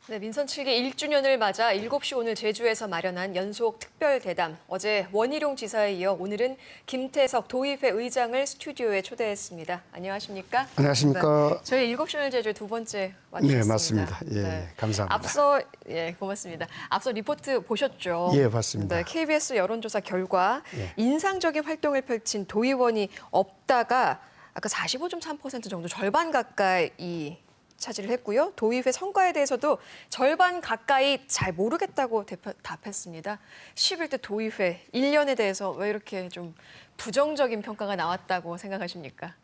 네, 민선 7기 1주년을 맞아 7시 오늘 제주에서 마련한 연속 특별 대담. 어제 원희룡 지사에 이어 오늘은 김태석 도의회 의장을 스튜디오에 초대했습니다. 안녕하십니까? 안녕하십니까? 네, 저희 7시 오늘 제주 두 번째 와주셨습니다. 네, 맞습니다. 예, 감사합니다. 앞서 고맙습니다. 앞서 리포트 보셨죠? 예, 봤습니다. 네, KBS 여론조사 결과 예. 인상적인 활동을 펼친 도의원이 없다가 아까 45.3% 정도 절반 가까이 차지를 했고요. 도의회 성과에 대해서도 절반 가까이 잘 모르겠다고 답했습니다. 11대 도의회 1년에 대해서 왜 이렇게 좀 부정적인 평가가 나왔다고 생각하십니까?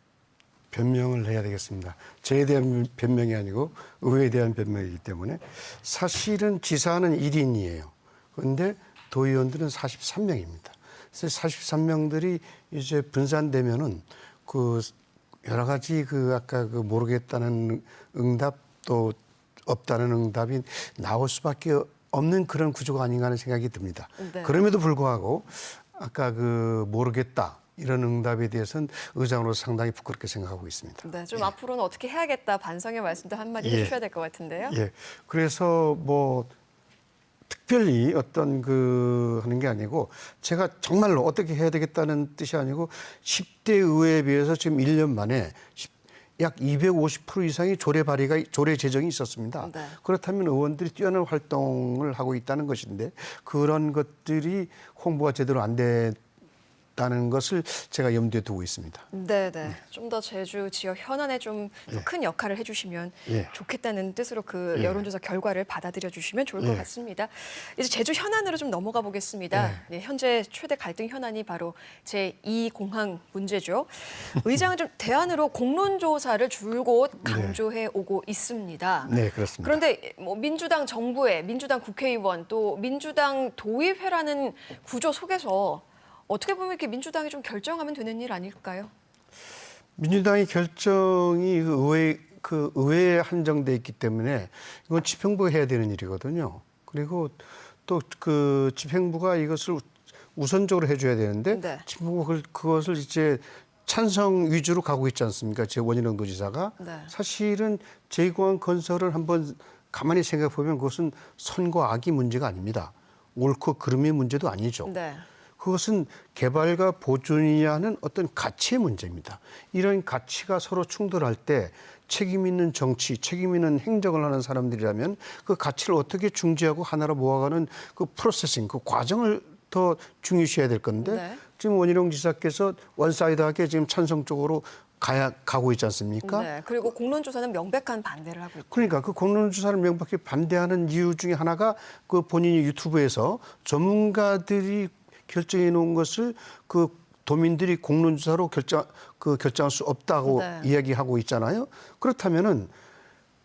변명을 해야 되겠습니다. 저에 대한 변명이 아니고 의회에 대한 변명이기 때문에 사실은 지사는 1인이에요. 그런데 도의원들은 43명입니다. 그래서 43명들이 이제 분산되면은 그 여러 가지 아까 모르겠다는 응답 또 없다는 응답이 나올 수밖에 없는 그런 구조가 아닌가 하는 생각이 듭니다. 네. 그럼에도 불구하고 아까 모르겠다 이런 응답에 대해서는 의장으로서 상당히 부끄럽게 생각하고 있습니다. 네, 좀 앞으로는 어떻게 해야겠다 반성의 말씀도 한마디 예. 해주셔야 될 것 같은데요. 예. 그래서 특별히 어떤 하는 게 아니고 제가 정말로 어떻게 해야 되겠다는 뜻이 아니고 10대 의회에 비해서 지금 1년 만에 약 250% 이상의 조례 제정이 있었습니다. 네. 그렇다면 의원들이 뛰어난 활동을 하고 있다는 것인데 그런 것들이 홍보가 제대로 안 됐다는 것을 제가 염두에 두고 있습니다. 네. 좀 더 제주 지역 현안에 좀 큰 역할을 해주시면 예. 좋겠다는 뜻으로 예. 여론조사 결과를 받아들여 주시면 좋을 것 예. 같습니다. 이제 제주 현안으로 좀 넘어가 보겠습니다. 네, 현재 최대 갈등 현안이 바로 제2공항 문제죠. 의장은 좀 대안으로 공론조사를 줄곧 강조해 오고 있습니다. 네, 그렇습니다. 그런데 민주당 정부에 민주당 국회의원 또 민주당 도의회라는 구조 속에서 어떻게 보면 이렇게 민주당이 좀 결정하면 되는 일 아닐까요? 민주당의 결정이 의회에 한정돼 있기 때문에 이건 집행부가 해야 되는 일이거든요. 그리고 또 집행부가 이것을 우선적으로 해줘야 되는데 네. 집행부가 그것을 이제 찬성 위주로 가고 있지 않습니까? 제 원희룡 도지사가 네. 사실은 제2공항 건설을 한번 가만히 생각해 보면 그것은 선과 악의 문제가 아닙니다. 옳고 그름의 문제도 아니죠. 네. 그것은 개발과 보존이야 하는 어떤 가치의 문제입니다. 이런 가치가 서로 충돌할 때 책임 있는 정치, 책임 있는 행정을 하는 사람들이라면 그 가치를 어떻게 중재하고 하나로 모아가는 그 프로세싱, 그 과정을 더 중요시해야 될 건데 네. 지금 원희룡 지사께서 원사이드하게 지금 찬성 쪽으로 가고 있지 않습니까? 네. 그리고 공론조사는 명백한 반대를 하고 있고. 그러니까 그 공론조사를 명백히 반대하는 이유 중에 하나가 그 본인이 유튜브에서 전문가들이 결정해 놓은 것을 도민들이 공론조사로 결정할 수 없다고 네. 이야기하고 있잖아요. 그렇다면은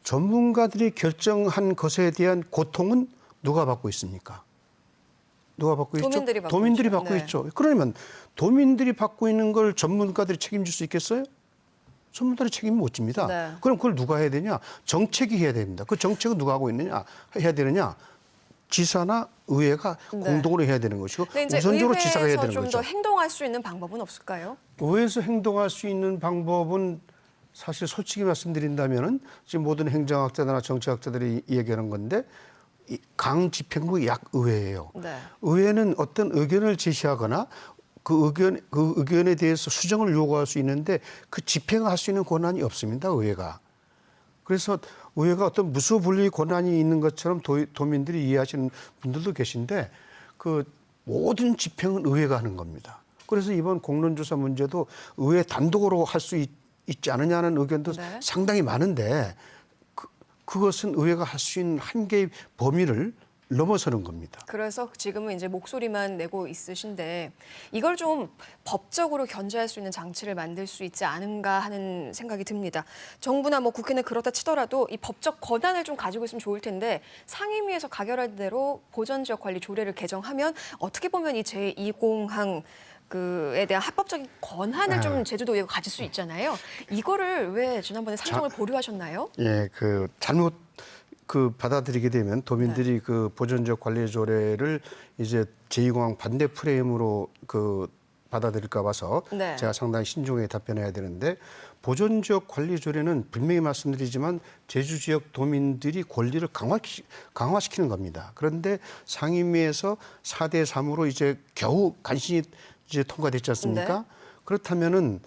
전문가들이 결정한 것에 대한 고통은 누가 받고 있습니까? 누가 받고 있죠? 도민들이 받고 있죠. 있죠. 그러면 도민들이 받고 있는 걸 전문가들이 책임질 수 있겠어요? 전문가들이 책임을 못 집니다. 네. 그럼 그걸 누가 해야 되냐? 정책이 해야 됩니다. 그 정책은 누가 하고 있느냐? 해야 되느냐? 지사나 의회가 공동으로 해야 되는 것이고 우선적으로 지사가 해야 되는 좀 거죠. 더 행동할 수 있는 방법은 없을까요? 의회에서 행동할 수 있는 방법은 사실 솔직히 말씀드린다면은 지금 모든 행정학자들이나 정치학자들이 얘기하는 건데 강 집행부 약 의회예요. 네. 의회는 어떤 의견을 제시하거나 그 의견에 대해서 수정을 요구할 수 있는데 그 집행할 수 있는 권한이 없습니다. 의회가. 그래서 의회가 어떤 무소불위 권한이 있는 것처럼 도민들이 이해하시는 분들도 계신데 그 모든 집행은 의회가 하는 겁니다. 그래서 이번 공론조사 문제도 의회 단독으로 할 수 있지 않느냐는 의견도 네. 상당히 많은데 그것은 의회가 할 수 있는 한계의 범위를 넘어서는 겁니다. 그래서 지금은 이제 목소리만 내고 있으신데 이걸 좀 법적으로 견제할 수 있는 장치를 만들 수 있지 않은가 하는 생각이 듭니다. 정부나 국회는 그렇다 치더라도 이 법적 권한을 좀 가지고 있으면 좋을 텐데 상임위에서 가결한 대로 보전지역 관리 조례를 개정하면 어떻게 보면 이 제2공항 에 대한 합법적인 권한을 좀 제주도에 가질 수 있잖아요. 이거를 왜 지난번에 상정을 보류하셨나요? 예, 잘못 받아들이게 되면 도민들이 보전적 관리 조례를 이제 제2공항 반대 프레임으로 받아들일까 봐서 네. 제가 상당히 신중하게 답변해야 되는데 보존지역 관리 조례는 분명히 말씀드리지만 제주 지역 도민들이 권리를 강화시키는 겁니다. 그런데 상임위에서 4대 3으로 이제 겨우 간신히 이제 통과됐지 않습니까? 네. 그렇다면은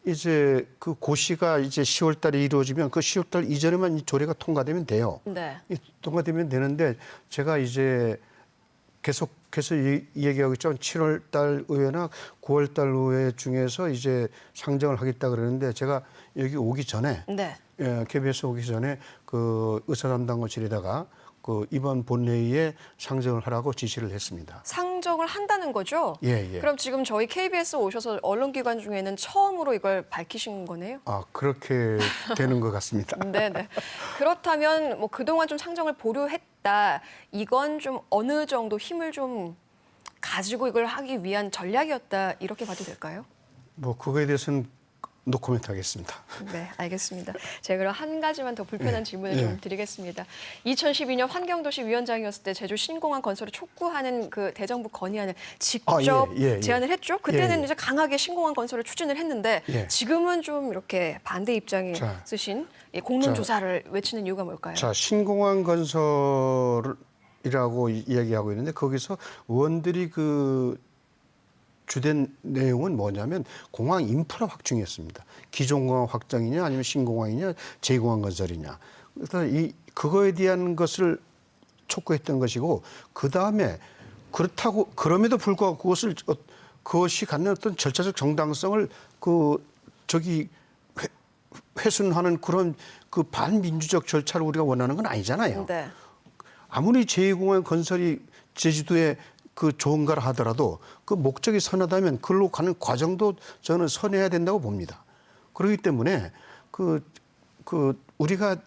이제 그 고시가 이제 10월 달에 이루어지면 그 10월 달 이전에만 이 조례가 통과되면 돼요. 네. 통과되면 되는데 제가 이제 계속해서 얘기하고 있지만 7월 달 의회나 9월 달 의회 중에서 이제 상정을 하겠다 그러는데 제가 여기 오기 전에 네. KBS 오기 전에 그 의사담당관실에다가 그 이번 본회의에 상정을 하라고 지시를 했습니다. 상정을 한다는 거죠? 예, 예. 그럼 지금 저희 KBS 오셔서 언론기관 중에는 처음으로 이걸 밝히신 거네요? 아, 그렇게 되는 것 같습니다. 네네. 그렇다면 뭐 그동안 좀 상정을 보류했다. 이건 좀 어느 정도 힘을 좀 가지고 이걸 하기 위한 전략이었다. 이렇게 봐도 될까요? 뭐 그거에 대해서는 노코멘트 하겠습니다. 네, 알겠습니다. 제가 그럼 한 가지만 더 불편한 질문을 예. 좀 드리겠습니다. 2012년 환경도시 위원장이었을 때 제주 신공항 건설을 촉구하는 그 대정부 건의안을 직접 예. 제안을 했죠. 그때는 예. 이제 강하게 신공항 건설을 추진을 했는데 예. 지금은 좀 이렇게 반대 입장에 자, 쓰신 이 공론 조사를 외치는 이유가 뭘까요? 자, 신공항 건설이라고 이야기하고 있는데 거기서 의원들이 그 주된 내용은 뭐냐면 공항 인프라 확충이었습니다. 기존 공항 확장이냐 아니면 신공항이냐 제2공항 건설이냐. 그래서 그거에 대한 것을 촉구했던 것이고 그다음에 그렇다고 그럼에도 불구하고 그것이 갖는 어떤 절차적 정당성을 훼손하는 그런 그 반민주적 절차를 우리가 원하는 건 아니잖아요. 네. 아무리 제2공항 건설이 제주도에 그 좋은가를 하더라도 그 목적이 선하다면 그걸로 가는 과정도 저는 선해야 된다고 봅니다. 그렇기 때문에 우리가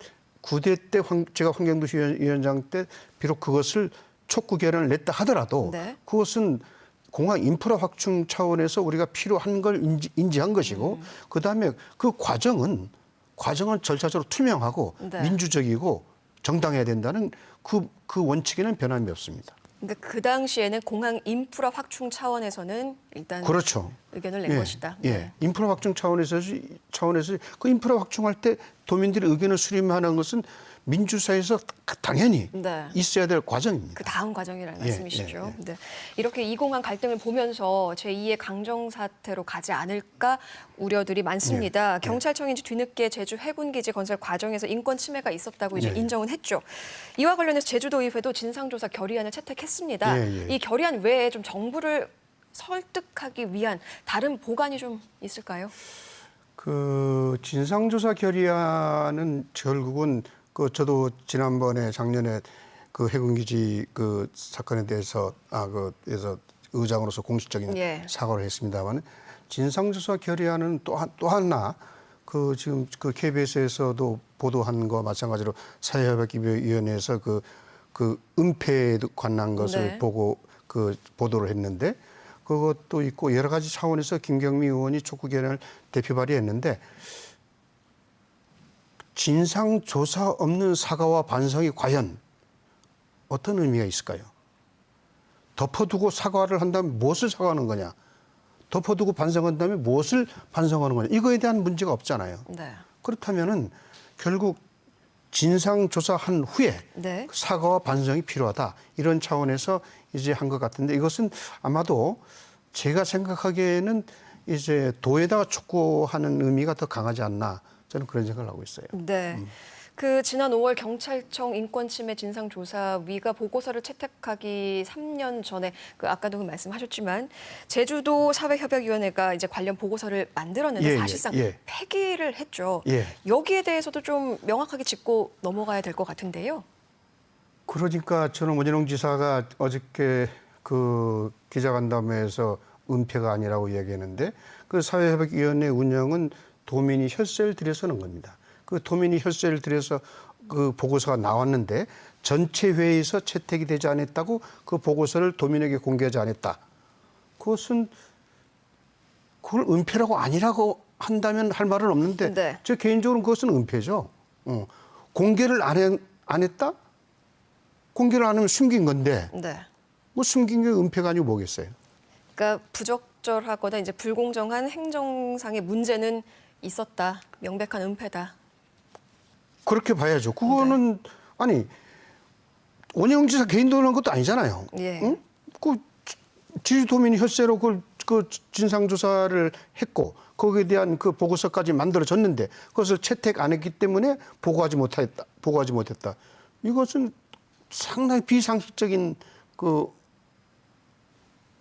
9대 때 제가 환경도시 위원장 때 비록 그것을 촉구 결안을 냈다 하더라도 네. 그것은 공항 인프라 확충 차원에서 우리가 필요한 걸 인지한 것이고 그다음에 그 과정은 절차적으로 투명하고 네. 민주적이고 정당해야 된다는 그 원칙에는 변함이 없습니다. 그러니까 그 당시에는 공항 인프라 확충 차원에서는 일단 그렇죠. 의견을 낸 것이다. 예. 네. 인프라 확충 차원에서 그 인프라 확충할 때 도민들의 의견을 수렴하는 것은 민주사회에서 당연히 네. 있어야 될 과정입니다. 그 다음 과정이라는 예, 말씀이시죠. 예, 예. 네. 이렇게 이 공항 갈등을 보면서 제2의 강정 사태로 가지 않을까 우려들이 많습니다. 예, 경찰청이 이제 뒤늦게 제주 해군기지 건설 과정에서 인권 침해가 있었다고 이제 예, 예. 인정은 했죠. 이와 관련해서 제주도의회도 진상조사 결의안을 채택했습니다. 예, 예. 이 결의안 외에 좀 정부를 설득하기 위한 다른 보관이 좀 있을까요? 그 진상조사 결의안은 결국은 저도 지난번에 작년에 그 해군기지 그 사건에 대해서 그래서 의장으로서 공식적인 예. 사과를 했습니다만 진상조사 결의안은 또 하나 그 지금 그 KBS에서도 보도한 거 마찬가지로 사회협약기획위원회에서 그 은폐에 관한 것을 네. 보고 그 보도를 했는데 그것도 있고 여러 가지 차원에서 김경미 의원이 촉구 결의안을 대표 발의했는데 진상조사 없는 사과와 반성이 과연 어떤 의미가 있을까요? 덮어두고 사과를 한다면 무엇을 사과하는 거냐? 덮어두고 반성한다면 무엇을 반성하는 거냐? 이거에 대한 문제가 없잖아요. 네. 그렇다면은 결국 진상조사한 후에 네. 사과와 반성이 필요하다. 이런 차원에서 이제 한 것 같은데 이것은 아마도 제가 생각하기에는 이제 도에다가 촉구하는 의미가 더 강하지 않나. 저는 그런 생각을 하고 있어요. 네. 그 지난 5월 경찰청 인권침해 진상조사위가 보고서를 채택하기 3년 전에 그 아까도 그 말씀하셨지만 제주도 사회협약위원회가 이제 관련 보고서를 만들었는데 예, 사실상 예. 폐기를 했죠. 예. 여기에 대해서도 좀 명확하게 짚고 넘어가야 될 것 같은데요. 그러니까 저는 원희룡 지사가 어저께 그 기자간담회에서 은폐가 아니라고 이야기했는데 그 사회협약위원회 운영은 도민이 혈세를 들여서 하는 겁니다. 그 도민이 혈세를 들여서 그 보고서가 나왔는데 전체 회의에서 채택이 되지 않았다고 그 보고서를 도민에게 공개하지 않았다. 그것은 그걸 은폐라고 아니라고 한다면 할 말은 없는데 네. 저 개인적으로는 그것은 은폐죠. 공개를 안 했다? 공개를 안 하면 숨긴 건데 네. 뭐 숨긴 게 은폐가 아니고 뭐겠어요. 그러니까 부적 부적절하거나 이제 불공정한 행정상의 문제는 있었다. 명백한 은폐다. 그렇게 봐야죠. 그거는 아니 원희룡 지사 개인 돈을 한 것도 아니잖아요. 예. 응? 그 지주도민 혈세로 그 진상조사를 했고 거기에 대한 그 보고서까지 만들어졌는데 그것을 채택 안 했기 때문에 보고하지 못했다. 이것은 상당히 비상식적인 그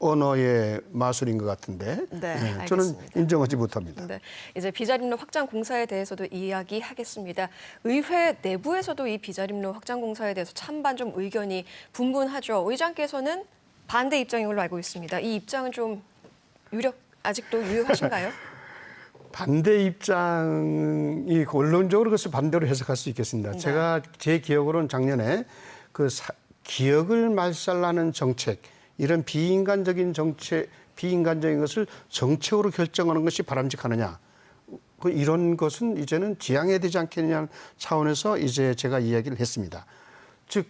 언어의 마술인 것 같은데 네, 저는 알겠습니다. 인정하지 못합니다. 네, 이제 비자림로 확장 공사에 대해서도 이야기하겠습니다. 의회 내부에서도 이 비자림로 확장 공사에 대해서 찬반 좀 의견이 분분하죠. 의장께서는 반대 입장인 걸로 알고 있습니다. 이 입장은 좀 아직도 유효하신가요? 반대 입장이 원론적으로 그것을 반대로 해석할 수 있겠습니다. 네. 제가 제 기억으로는 작년에 기억을 말살하는 정책, 이런 비인간적인 것을 정책으로 결정하는 것이 바람직하느냐. 이런 것은 이제는 지양해야 되지 않겠느냐는 차원에서 이제 제가 이야기를 했습니다. 즉,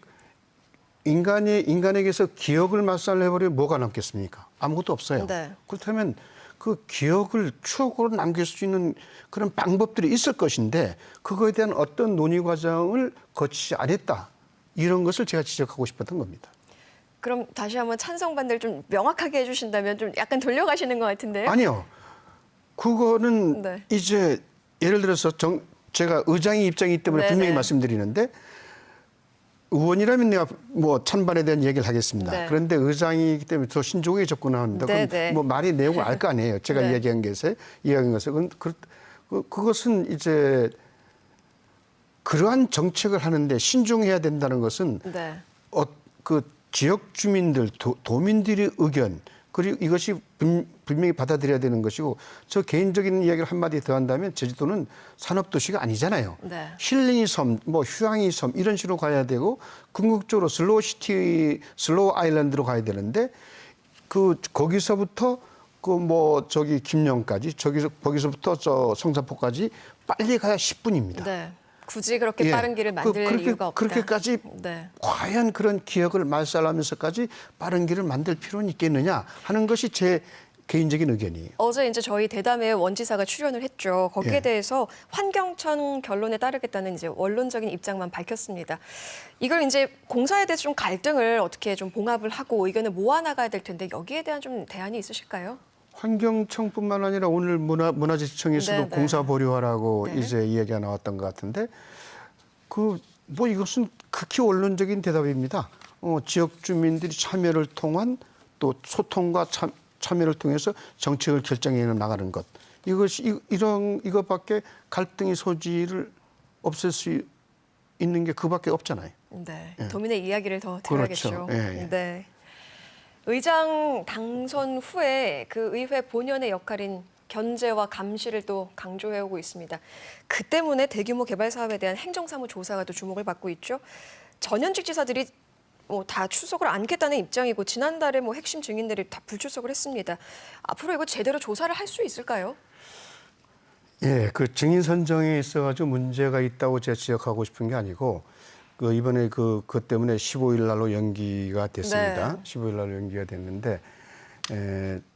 인간에게서 기억을 말살해버리면 뭐가 남겠습니까? 아무것도 없어요. 네. 그렇다면 그 기억을 추억으로 남길 수 있는 그런 방법들이 있을 것인데 그거에 대한 어떤 논의 과정을 거치지 않았다. 이런 것을 제가 지적하고 싶었던 겁니다. 그럼 다시 한번 찬성 반대를 좀 명확하게 해주신다면 좀 약간 돌려가시는 것 같은데요? 아니요. 그거는 네. 이제 예를 들어서 제가 의장의 입장이기 때문에 네네. 분명히 말씀드리는데 의원이라면 내가 뭐 찬반에 대한 얘기를 하겠습니다. 네. 그런데 의장이기 때문에 더 신중하게 접근합니다. 네네. 그럼 뭐 말이 내용을 알 거 아니에요. 제가 네. 이야기한 것은 그것은 이제 그러한 정책을 하는데 신중해야 된다는 것은 네. 그 지역 주민들, 도민들의 의견 그리고 이것이 분명히 받아들여야 되는 것이고 저 개인적인 이야기를 한마디 더 한다면 제주도는 산업도시가 아니잖아요. 네. 힐링의 섬, 뭐 휴양의 섬 이런 식으로 가야 되고 궁극적으로 슬로우 아일랜드로 가야 되는데 거기서부터 김영까지 거기서부터 저 성산포까지 빨리 가야 10분입니다. 네. 굳이 그렇게 빠른 길을 만들 이유가 없다. 그렇게까지 네. 과연 그런 기억을 말살하면서까지 빠른 길을 만들 필요는 있겠느냐 하는 것이 제 개인적인 의견이에요. 어제 이제 저희 대담에 원지사가 출연을 했죠. 거기에 예. 대해서 환경청 결론에 따르겠다는 이제 원론적인 입장만 밝혔습니다. 이걸 이제 공사에 대해서 좀 갈등을 어떻게 좀 봉합을 하고 의견을 모아나가야 될 텐데 여기에 대한 좀 대안이 있으실까요? 환경청뿐만 아니라 오늘 문화재청에서도 네, 네. 공사 보류하라고 네. 이제 이야기가 나왔던 것 같은데 이것은 극히 원론적인 대답입니다. 지역 주민들이 참여를 통한 또 소통과 참여를 통해서 정책을 결정해 나가는 것. 이것밖에 갈등의 소지를 없앨 수 있는 게 그밖에 없잖아요. 네. 예. 도민의 이야기를 더 들어야겠죠. 그렇죠. 예, 예. 네. 의장 당선 후에 그 의회 본연의 역할인 견제와 감시를 또 강조해오고 있습니다. 그 때문에 대규모 개발 사업에 대한 행정사무 조사가 또 주목을 받고 있죠. 전현직 지사들이 다 출석을 안겠다는 입장이고 지난달에 핵심 증인들이 다 불출석을 했습니다. 앞으로 이거 제대로 조사를 할 수 있을까요? 예, 그 증인 선정에 있어가지고 문제가 있다고 제가 지적하고 싶은 게 아니고 이번에 그것 때문에 15일 날로 연기가 됐습니다. 네. 15일 날로 연기가 됐는데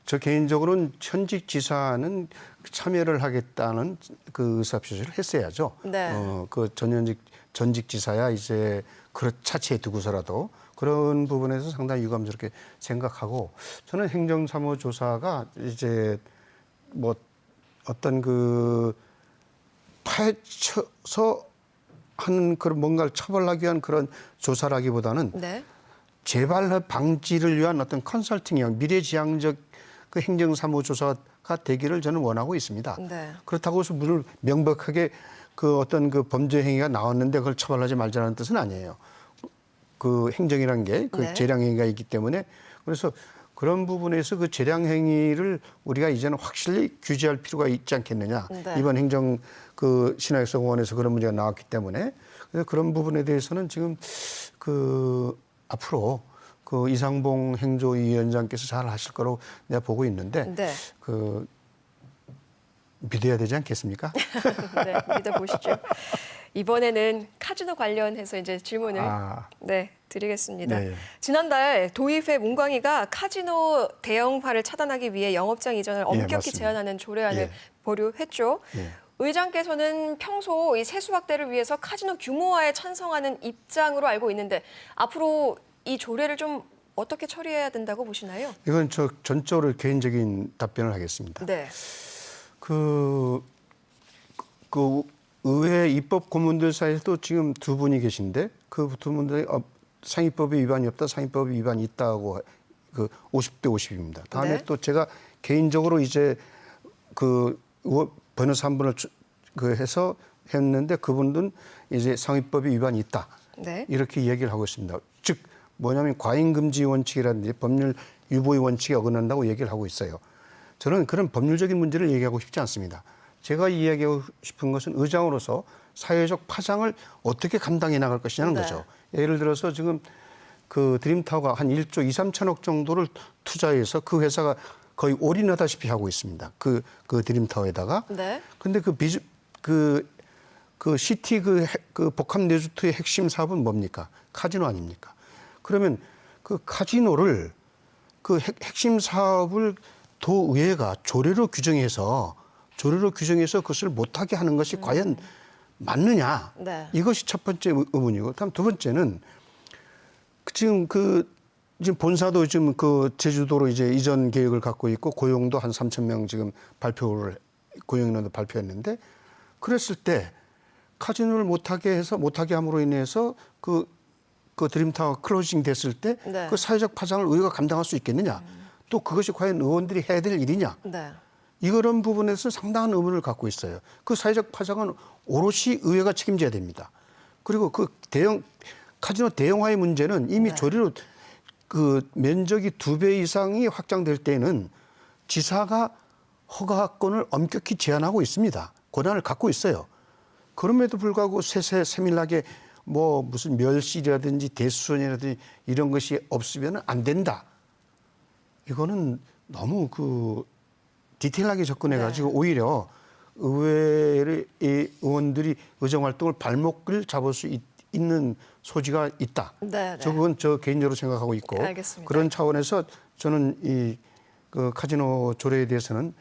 저 개인적으로는 현직 지사는 참여를 하겠다는 그 의사표시를 했어야죠. 네. 그 전직 지사야 이제 차치해 두고서라도 그런 부분에서 상당히 유감스럽게 생각하고 저는 행정사무조사가 이제 어떤 파헤쳐서 하는 그런 뭔가를 처벌하기 위한 그런 조사라기보다는 네. 재발 방지를 위한 어떤 컨설팅형 미래지향적 그 행정사무조사가 되기를 저는 원하고 있습니다. 네. 그렇다고 해서 물론 명백하게 어떤 범죄 행위가 나왔는데 그걸 처벌하지 말자는 뜻은 아니에요. 그 행정이라는 게 네. 재량 행위가 있기 때문에 그래서 그런 부분에서 그 재량 행위를 우리가 이제는 확실히 규제할 필요가 있지 않겠느냐. 네. 이번 행정 신화역성공원에서 그런 문제가 나왔기 때문에 그래서 그런 부분에 대해서는 지금 앞으로 이상봉 행조위원장께서 잘 하실 거로 내가 보고 있는데 네. 믿어야 되지 않겠습니까? 네, 믿어보시죠. 이번에는 카지노 관련해서 이제 질문을 네, 드리겠습니다. 네. 지난달 도의회 문광위가 카지노 대형화를 차단하기 위해 영업장 이전을 엄격히 맞습니다. 제한하는 조례안을 예. 보류했죠. 예. 의장께서는 평소 이 세수 확대를 위해서 카지노 규모화에 찬성하는 입장으로 알고 있는데 앞으로 이 조례를 좀 어떻게 처리해야 된다고 보시나요? 이건 저 전적으로 개인적인 답변을 하겠습니다. 네. 그 의회 입법 고문들 사이에서도 지금 두 분이 계신데 그 두 분들이 상위법에 위반이 없다, 상위법에 위반이 있다고 그 50대 50입니다. 다음에 네. 또 제가 개인적으로 이제 그 변호사 한 분을 해서 했는데 그분들은 이제 상위법에 위반이 있다. 네. 이렇게 이야기를 하고 있습니다. 즉 뭐냐면 과잉금지 원칙이라든지 법률 유보의 원칙에 어긋난다고 얘기를 하고 있어요. 저는 그런 법률적인 문제를 얘기하고 싶지 않습니다. 제가 이야기하고 싶은 것은 의장으로서 사회적 파장을 어떻게 감당해 나갈 것이냐는 네. 거죠. 예를 들어서 지금 그 드림타워가 한 1조 2, 3천억 정도를 투자해서 그 회사가 거의 올인하다시피 하고 있습니다. 그 드림타워에다가. 네. 근데 그 시티 그 복합 리조트의 핵심 사업은 뭡니까? 카지노 아닙니까? 그러면 그 카지노를 그 핵심 사업을 도의회가 조례로 규정해서 그것을 못하게 하는 것이 과연 맞느냐? 네. 이것이 첫 번째 의문이고, 다음 두 번째는 지금 지금 본사도 지금 그 제주도로 이제 이전 계획을 갖고 있고 고용도 한 3천 명 지금 고용 인원도 발표했는데 그랬을 때 카지노를 못하게 함으로 인해서 그 드림타워 클로징 됐을 때 그 네. 사회적 파장을 의회가 감당할 수 있겠느냐? 또 그것이 과연 의원들이 해야 될 일이냐? 네. 이런 부분에서 상당한 의문을 갖고 있어요. 그 사회적 파장은 오롯이 의회가 책임져야 됩니다. 그리고 그 카지노 대형화의 문제는 이미 네. 조례로 그 면적이 2배 이상이 확장될 때는 지사가 허가권을 엄격히 제한하고 있습니다. 권한을 갖고 있어요. 그럼에도 불구하고 세밀하게 뭐 무슨 멸실이라든지 대수선이라든지 이런 것이 없으면 안 된다. 이거는 너무 디테일하게 접근해가지고 네. 오히려 의회의 의원들이 의정 활동을 발목을 잡을 수 있는 소지가 있다. 네, 네. 그건 저 개인적으로 생각하고 있고 알겠습니다. 그런 차원에서 저는 그 카지노 조례에 대해서는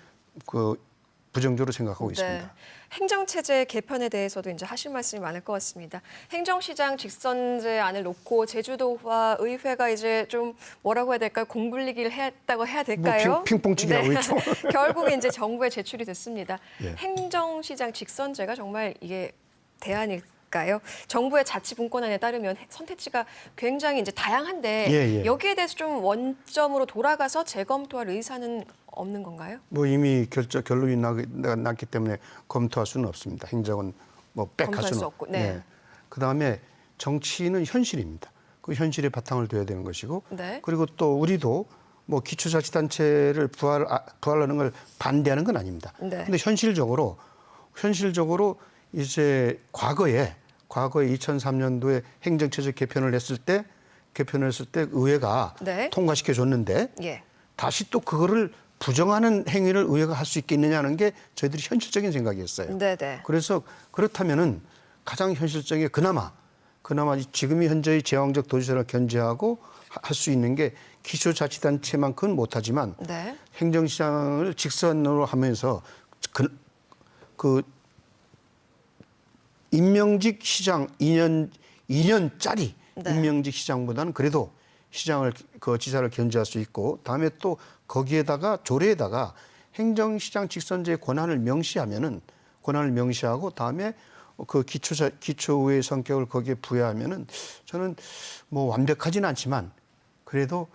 부정적으로 생각하고 있습니다. 행정체제 개편에 대해서도 이제 하실 말씀이 많을 것 같습니다. 행정시장 직선제 안을 놓고 제주도와 의회가 이제 좀 뭐라고 해야 될까요? 공불리기를 했다고 해야 될까요? 뭐 핑퐁치기라고 했죠. 결국에 이제 정부에 제출이 됐습니다. 예. 행정시장 직선제가 정말 이게 대안일까요? 정부의 자치분권안에 따르면 선택지가 굉장히 이제 다양한데 예. 여기에 대해서 좀 원점으로 돌아가서 재검토할 의사는 없는 건가요? 뭐 이미 결론이 났기 때문에 검토할 수는 없습니다. 행정은 뭐 빽할 검토할 수는 수 없고, 네. 그다음에 정치는 현실입니다. 그 현실에 바탕을 둬야 되는 것이고 네. 그리고 또 우리도 뭐 기초자치단체를 부활하는 걸 반대하는 건 아닙니다. 네. 근데 현실적으로 이제 과거에 2003년도에 행정체제 개편을 했을 때 의회가 네. 통과시켜 줬는데 예. 다시 또 그거를 부정하는 행위를 의회가 할 수 있겠느냐는 게 저희들이 현실적인 생각이었어요. 네네. 그래서 그렇다면은 가장 현실적인 그나마 지금이 현재의 제왕적 도지사를 견제하고 할 수 있는 게 기초자치단체만큼은 못하지만 네. 행정시장을 직선으로 하면서 그 임명직 시장 2년짜리 네. 임명직 시장보다는 그래도 지사를 견제할 수 있고 다음에 또 거기에다가 조례에다가 행정시장 직선제의 권한을 명시하고 다음에 그 기초의회 성격을 거기에 부여하면은 저는 뭐 완벽하지는 않지만 그래도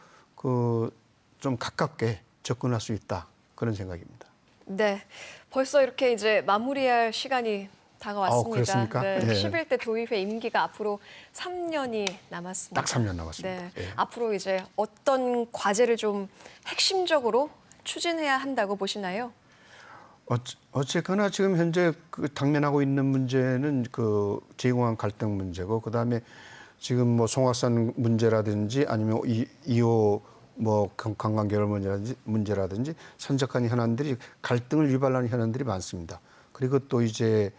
좀 가깝게 접근할 수 있다 그런 생각입니다. 네. 벌써 이렇게 이제 마무리할 시간이 다가왔습니다. 그렇습니까? 네. 예. 11대 도의회 임기가 앞으로 3년이 남았습니다. 딱 3년 남았습니다. 네. 예. 앞으로 이제 어떤 과제를 좀 핵심적으로 추진해야 한다고 보시나요? 어쨌거나 지금 현재 당면하고 있는 문제는 제공안 갈등 문제고 그다음에 지금 뭐 송악산 문제라든지 아니면 2호 뭐 관광결 문제라든지 산적한 현안들이 갈등을 유발하는 현안들이 많습니다. 그리고 또 이제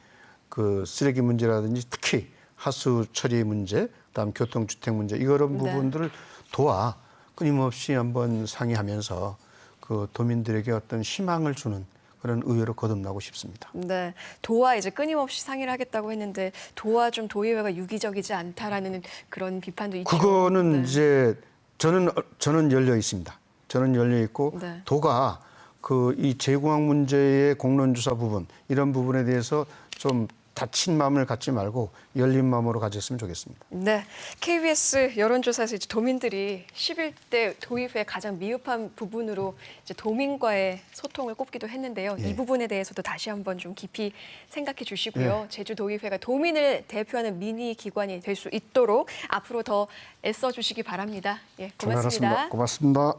그 쓰레기 문제라든지 특히 하수 처리 문제, 그다음 교통 주택 문제 이런 네. 부분들을 도와 끊임없이 한번 상의하면서 그 도민들에게 어떤 희망을 주는 그런 의회로 거듭나고 싶습니다. 네, 도와 이제 끊임없이 상의를 하겠다고 했는데 도와 좀 도의회가 유기적이지 않다라는 그런 비판도 있죠. 그거는 네. 이제 저는 열려 있습니다. 저는 열려 있고 네. 도가 그 이 재공학 문제의 공론조사 부분 이런 부분에 대해서 좀 닫힌 마음을 갖지 말고 열린 마음으로 가졌으면 좋겠습니다. 네, KBS 여론조사에서 이제 도민들이 11대 도의회 가장 미흡한 부분으로 이제 도민과의 소통을 꼽기도 했는데요. 예. 이 부분에 대해서도 다시 한번 좀 깊이 생각해 주시고요. 제주 도의회가 도민을 대표하는 미니 기관이 될 수 있도록 앞으로 더 애써 주시기 바랍니다. 예, 고맙습니다. 고맙습니다.